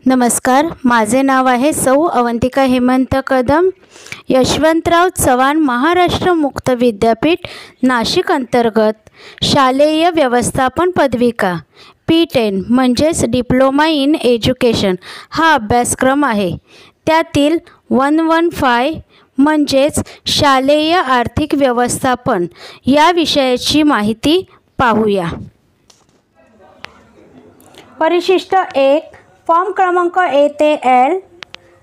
नमस्कार, माझे नाव आहे सौ अवंतिका हेमंत कदम. यशवंतराव चव्हाण महाराष्ट्र मुक्त विद्यापीठ नाशिक अंतर्गत शालेय व्यवस्थापन पदविका P10 म्हणजेच डिप्लोमा इन एज्युकेशन हा अभ्यासक्रम आहे. त्यातील 115 म्हणजेच शालेय आर्थिक व्यवस्थापन या विषयाची माहिती पाहूया. परिशिष्ट 1 फॉर्म क्रमांक A ते L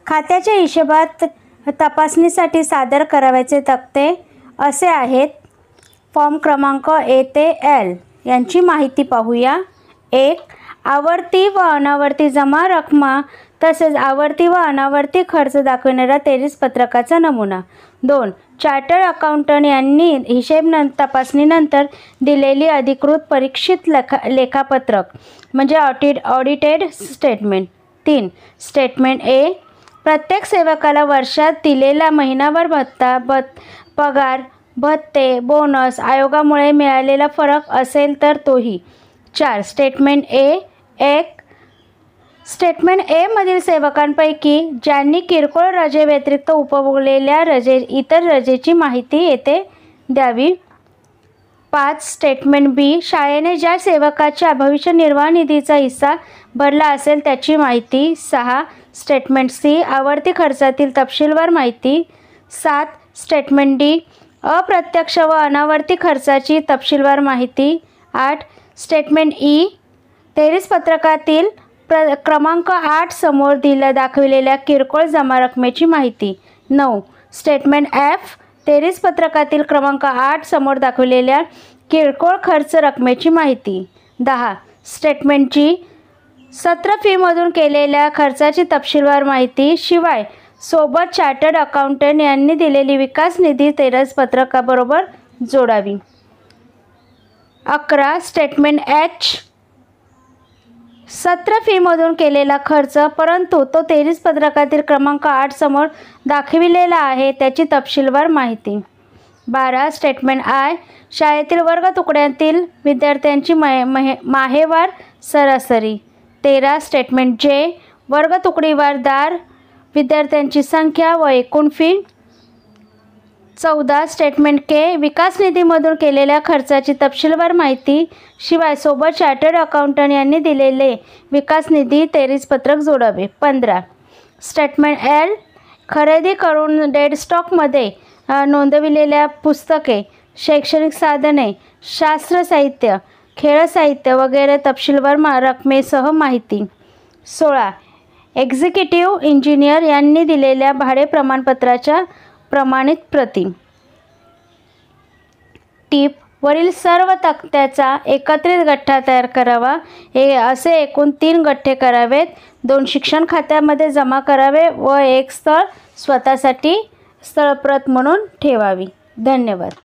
खात्याच्या हिशोबात तपासणीसाठी सादर करावयाचे तक्ते असे आहेत. फॉर्म क्रमांक A ते L यांची माहिती पाहूया. 1. आवर्ती व अनावर्ती जमा रक्कमा तसेच आवर्ती व अनावर्ती खर्च दाखविणारा 23 पत्रकाचा नमुना. 2. चार्टर्ड अकाउंटंट यांनी हिशेब तपासणीनंतर दिलेली अधिकृत परीक्षित लेखापत्रक म्हणजे ऑडिटेड स्टेटमेंट. 3. स्टेटमेंट A प्रत्येक सेवकाला वर्षात दिलेला महिनाभर भत्ता, पगार, भत्ते, बोनस, आयोगामुळे मिळालेला फरक असेल तर तोही. 4. Statement A 1. स्टेटमेंट A मधील सेवकांपैकी ज्यांनी किरकोळ रजे व्यतिरिक्त उपभोगलेल्या इतर रजेची माहिती येथे द्यावी. 5. स्टेटमेंट B शाळेने ज्या सेवकाच्या भविष्य निर्वाह निधीचा हिस्सा भरला असेल त्याची माहिती. 6. स्टेटमेंट C आवर्ती खर्चातील तपशीलवार माहिती. 7. स्टेटमेंट D अप्रत्यक्ष व अनावर्ती खर्चाची तपशीलवार माहिती. 8. स्टेटमेंट E 23 पत्रकातील क्रमांक 8 समोर दाखविलेल्या किरकोळ जमा रकमेची माहिती. 9. स्टेटमेंट F 23 पत्रकातील क्रमांक 8 समोर दाखविलेल्या किरकोळ खर्च रकमेची माहिती. 10. स्टेटमेंट G सत्र फीमधून केलेल्या खर्चाची तपशीलवार माहिती शिवाय सोबत चार्टर्ड अकाउंटंट यांनी दिलेली विकास निधी 23 पत्रकाबरोबर जोडावी. 11. स्टेटमेंट H सत्र फीमधून केलेला खर्च परंतु तो 23 पत्रकातील क्रमांक 8 समोर दाखविलेला आहे त्याची तपशीलवार माहिती. 12. स्टेटमेंट I शाळेतील वर्ग तुकड्यातील विद्यार्थ्यांची माहेवार सरासरी. 13. स्टेटमेंट J वर्ग तुकडीवार दार विद्यार्थ्यांची संख्या व एकूण फी. 14. स्टेटमेंट K विकास निधीमधून केलेल्या खर्चाची तपशीलवार माहिती शिवाय सोबत चार्टर्ड अकाउंटंट यांनी दिलेले विकास निधी 23 पत्रक जोडावे. 15. स्टेटमेंट L खरेदी करून डेड स्टॉकमध्ये नोंदविलेल्या पुस्तके, शैक्षणिक साधने, शास्त्र साहित्य, खेळ साहित्य वगैरे तपशीलवार रकमेसह माहिती. 16. एक्झिक्युटिव्ह इंजिनियर यांनी दिलेल्या भाडे प्रमाणपत्राच्या प्रमाणित प्रती. टीप वरील सर्व तक्त्याचा एकत्रित गठ्ठा तयार करावा. असे एकूण 3 गठ्ठे करावेत. 2 शिक्षण खात्यामध्ये जमा करावे व 1 स्थळ स्वतःसाठी स्थळप्रत म्हणून ठेवावी. धन्यवाद.